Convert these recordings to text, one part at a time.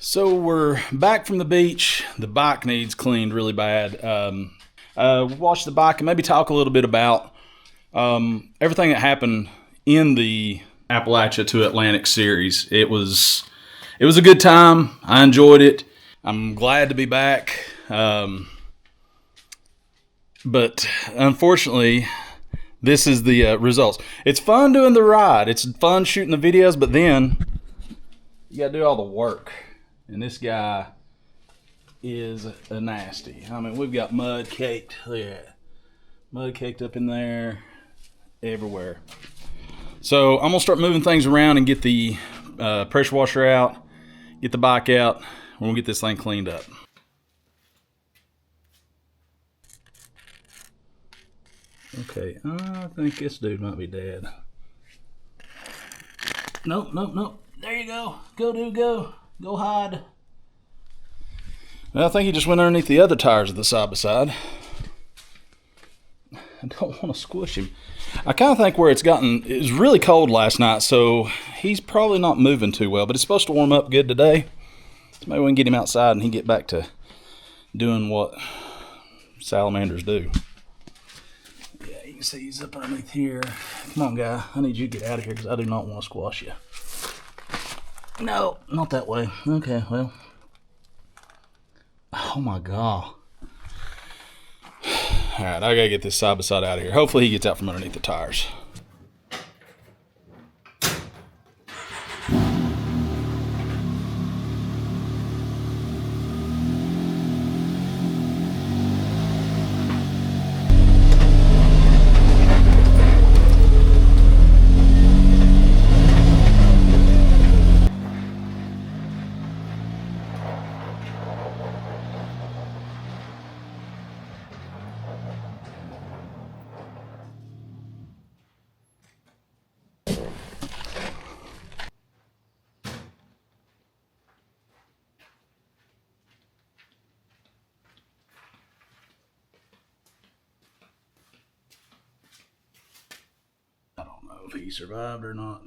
So we're back from the beach. The bike needs cleaned really bad. Wash the bike and maybe talk a little bit about everything that happened in the Appalachia to Atlantic series. It was a good time. I enjoyed it. I'm glad to be back. But unfortunately, this is the results. It's fun doing the ride. It's fun shooting the videos, but then you got to do all the work. And this guy is a nasty. I mean, we've got mud caked. Look at that. Mud caked up in there, everywhere. So I'm gonna start moving things around and get the pressure washer out, get the bike out. We're gonna get this thing cleaned up. Okay, I think this dude might be dead. Nope. There you go. Go, dude, go. Go hide. Well, I think he just went underneath the other tires of the side-by-side. I don't want to squish him. I kind of think where it was really cold last night, so he's probably not moving too well, but it's supposed to warm up good today. So maybe we can get him outside and he can get back to doing what salamanders do. Yeah, you can see he's up underneath here. Come on, guy. I need you to get out of here because I do not want to squash you. No, not that way. Okay, well. Oh my God. Alright, I gotta get this side by side out of here. Hopefully he gets out from underneath the tires. If he survived or not.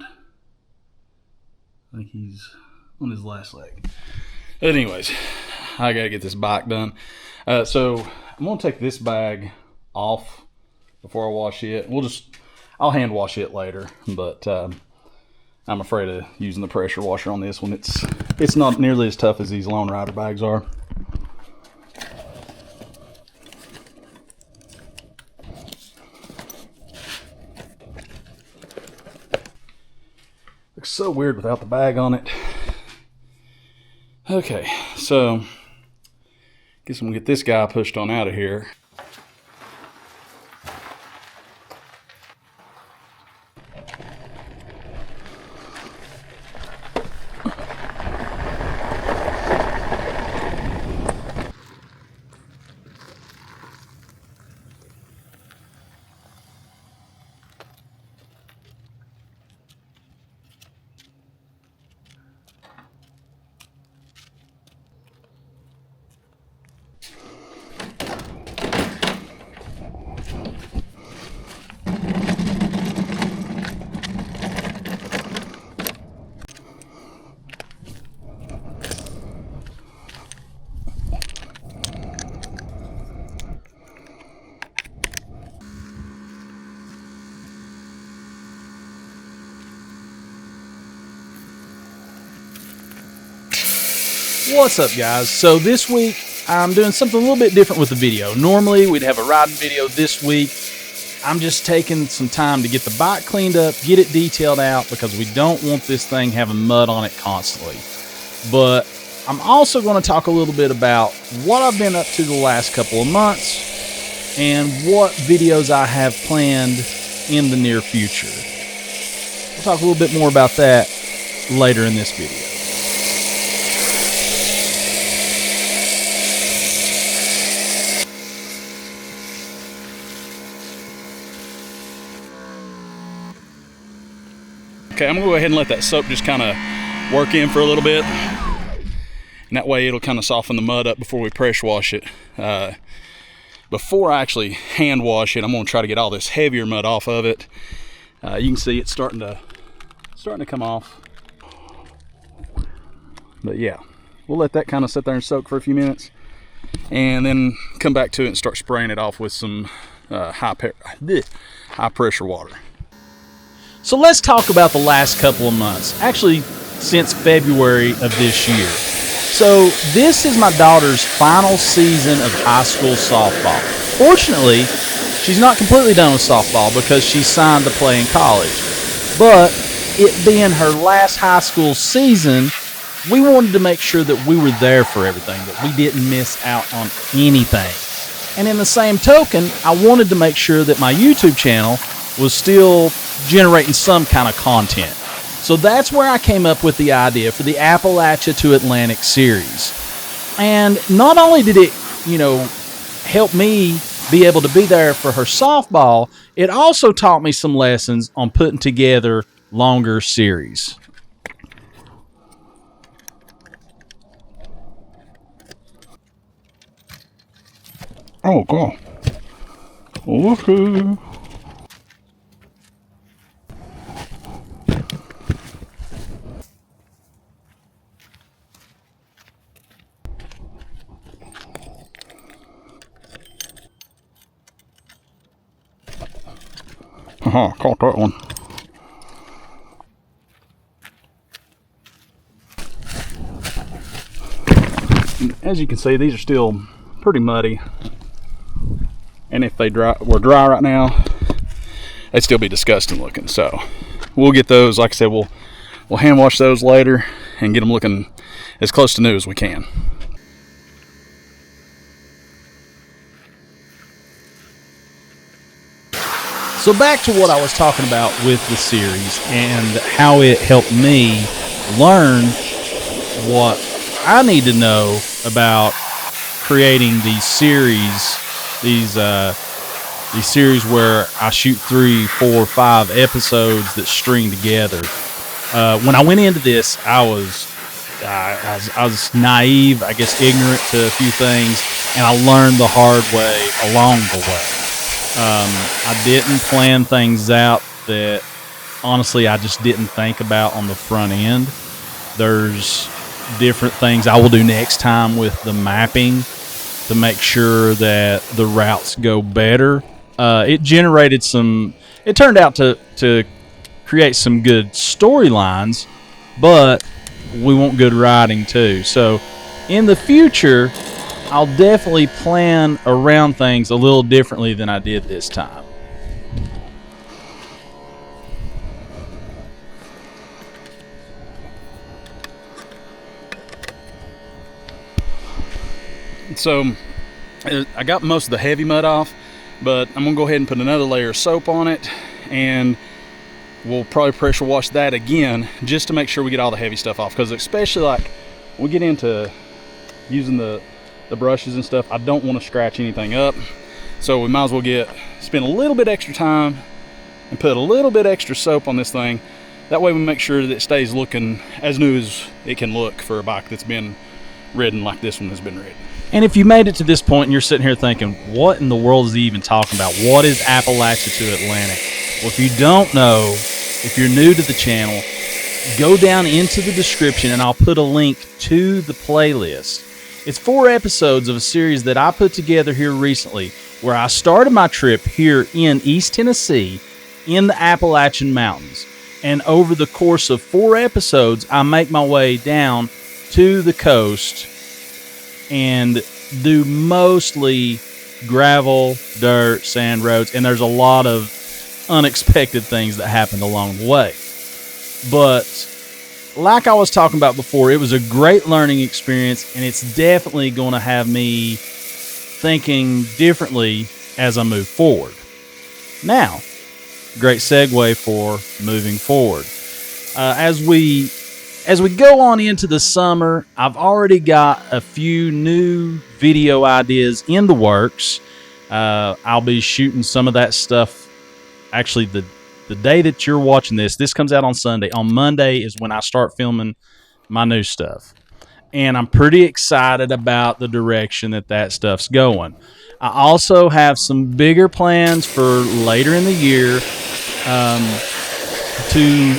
I think he's on his last leg. But anyways, I gotta get this bike done. So I'm gonna take this bag off before I wash it. I'll hand wash it later, but I'm afraid of using the pressure washer on this one. It's not nearly as tough as these Lone Rider bags are. Looks so weird without the bag on it. Okay, so guess I'm gonna get this guy pushed on out of here. What's up, guys? So this week I'm doing something a little bit different with the video. Normally we'd have a riding video. This week I'm just taking some time to get the bike cleaned up, get it detailed out, because we don't want this thing having mud on it constantly. But I'm also going to talk a little bit about what I've been up to the last couple of months and what videos I have planned in the near future. We'll talk a little bit more about that later in this video. Okay, I'm going to go ahead and let that soap just kind of work in for a little bit. And that way it'll kind of soften the mud up before we pressure wash it. Before I actually hand wash it, I'm going to try to get all this heavier mud off of it. You can see it's starting to come off. But yeah, we'll let that kind of sit there and soak for a few minutes, and then come back to it and start spraying it off with some high pressure water. So let's talk about the last couple of months, actually since February of this year. So this is my daughter's final season of high school softball. Fortunately, she's not completely done with softball because she's signed to play in college. But it being her last high school season, we wanted to make sure that we were there for everything, that we didn't miss out on anything. And in the same token, I wanted to make sure that my YouTube channel was still generating some kind of content. So that's where I came up with the idea for the Appalachia to Atlantic series. And not only did it, help me be able to be there for her softball, it also taught me some lessons on putting together longer series. Oh, God. Woohoo. Caught that one. As you can see, these are still pretty muddy. And if they were dry right now, they'd still be disgusting looking. So we'll get those, like I said, we'll hand wash those later and get them looking as close to new as we can. So back to what I was talking about with the series and how it helped me learn what I need to know about creating these series, these series where I shoot 3, 4, 5 episodes that string together. When I went into this, I was naive, I guess ignorant to a few things, and I learned the hard way along the way. I didn't plan things out that honestly I just didn't think about on the front end. There's different things I will do next time with the mapping to make sure that the routes go better. It turned out to create some good storylines, but we want good writing too. So in the future, I'll definitely plan around things a little differently than I did this time. So I got most of the heavy mud off, but I'm gonna go ahead and put another layer of soap on it, and we'll probably pressure wash that again just to make sure we get all the heavy stuff off, because especially like we get into using the brushes and stuff, I don't want to scratch anything up. So we might as well spend a little bit extra time and put a little bit extra soap on this thing. That way we make sure that it stays looking as new as it can look for a bike that's been ridden like this one has been ridden. And if you made it to this point and you're sitting here thinking, what in the world is he even talking about? What is Appalachia to Atlantic? Well, if you don't know, if you're new to the channel, go down into the description and I'll put a link to the playlist. It's 4 episodes of a series that I put together here recently where I started my trip here in East Tennessee in the Appalachian Mountains. And over the course of 4 episodes, I make my way down to the coast and do mostly gravel, dirt, sand roads, and there's a lot of unexpected things that happened along the way. But like I was talking about before, it was a great learning experience, and it's definitely going to have me thinking differently as I move forward. Now, great segue for moving forward. As we go on into the summer, I've already got a few new video ideas in the works. I'll be shooting some of that stuff. Actually, the day that you're watching this comes out on Sunday. On Monday is when I start filming my new stuff. And I'm pretty excited about the direction that stuff's going. I also have some bigger plans for later in the year to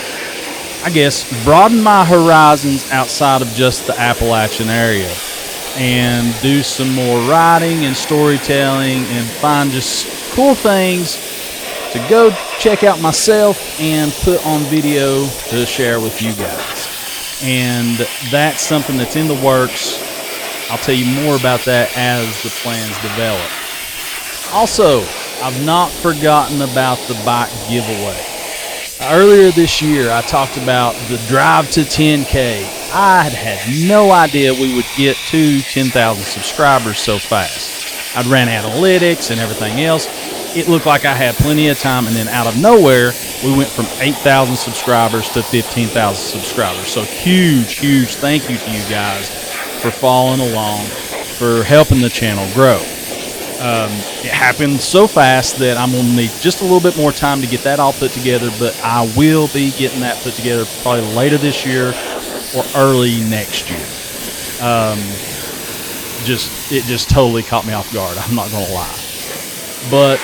I guess, broaden my horizons outside of just the Appalachian area and do some more writing and storytelling and find just cool things to go check out myself and put on video to share with you guys. And that's something that's in the works. I'll tell you more about that as the plans develop. Also, I've not forgotten about the bike giveaway. Earlier this year, I talked about the drive to 10K. I had no idea we would get to 10,000 subscribers so fast. I'd ran analytics and everything else. It looked like I had plenty of time, and then out of nowhere, we went from 8,000 subscribers to 15,000 subscribers. So huge thank you to you guys for following along, for helping the channel grow. It happened so fast that I'm going to need just a little bit more time to get that all put together, but I will be getting that put together probably later this year or early next year. It just totally caught me off guard. I'm not going to lie. But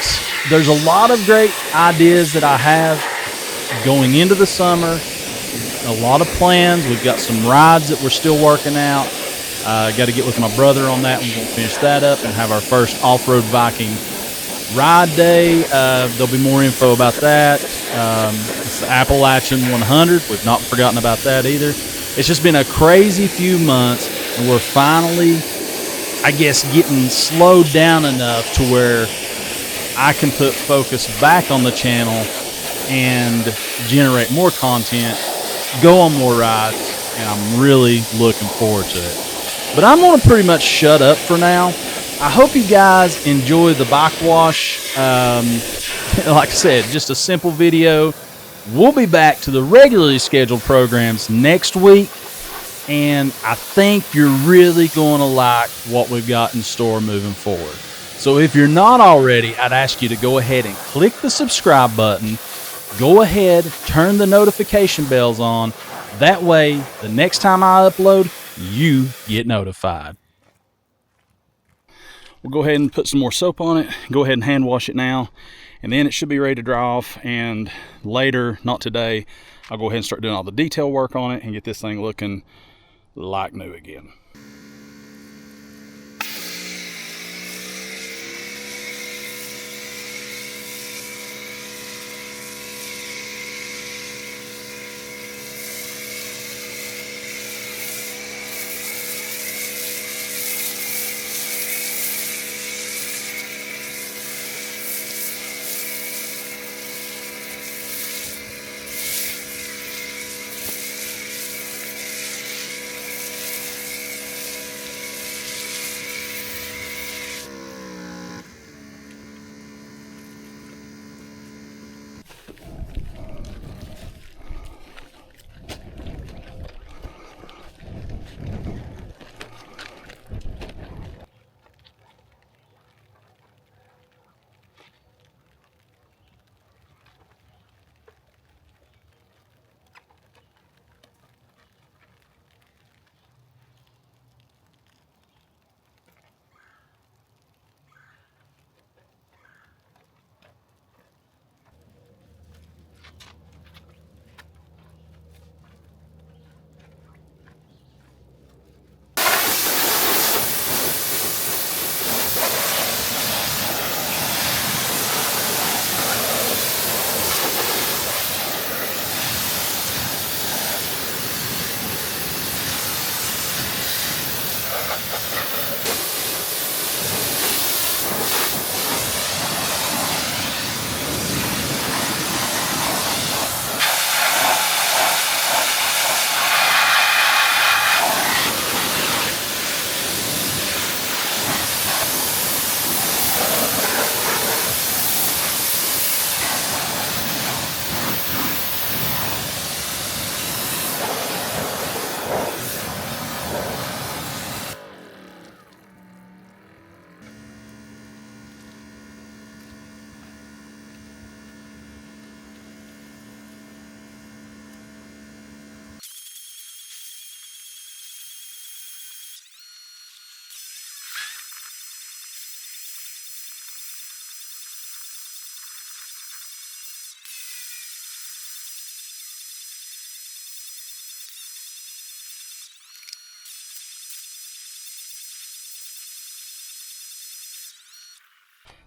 there's a lot of great ideas that I have going into the summer, a lot of plans. We've got some rides that we're still working out. Got to get with my brother on that. We're going to finish that up and have our first off-road Viking ride day. There'll be more info about that. It's the Appalachian 100. We've not forgotten about that either. It's just been a crazy few months, and we're finally, I guess, getting slowed down enough to where I can put focus back on the channel and generate more content, go on more rides, and I'm really looking forward to it. But I'm going to pretty much shut up for now. I hope you guys enjoy the bike wash. Like I said, just a simple video. We'll be back to the regularly scheduled programs next week, and I think you're really going to like what we've got in store moving forward. So if you're not already, I'd ask you to go ahead and click the subscribe button. Go ahead, turn the notification bells on. That way, the next time I upload, you get notified. We'll go ahead and put some more soap on it. Go ahead and hand wash it now, and then it should be ready to dry off. And later, not today, I'll go ahead and start doing all the detail work on it and get this thing looking like new again.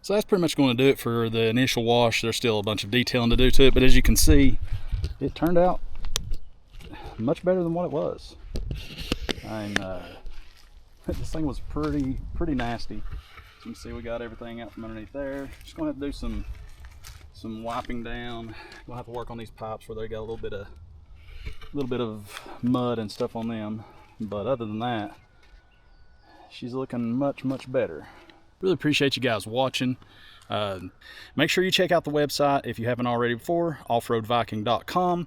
So that's pretty much going to do it for the initial wash. There's still a bunch of detailing to do to it, but as you can see, it turned out much better than what it was. This thing was pretty nasty. As you can see, we got everything out from underneath there. Just gonna have to do some wiping down. Gonna have to work on these pipes where they got a little bit of mud and stuff on them. But other than that, she's looking much better. Really appreciate you guys watching. Make sure you check out the website if you haven't already before, offroadviking.com,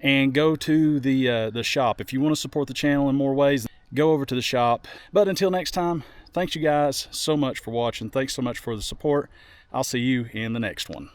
and go to the shop. If you want to support the channel in more ways, go over to the shop. But until next time, thanks you guys so much for watching. Thanks so much for the support. I'll see you in the next one.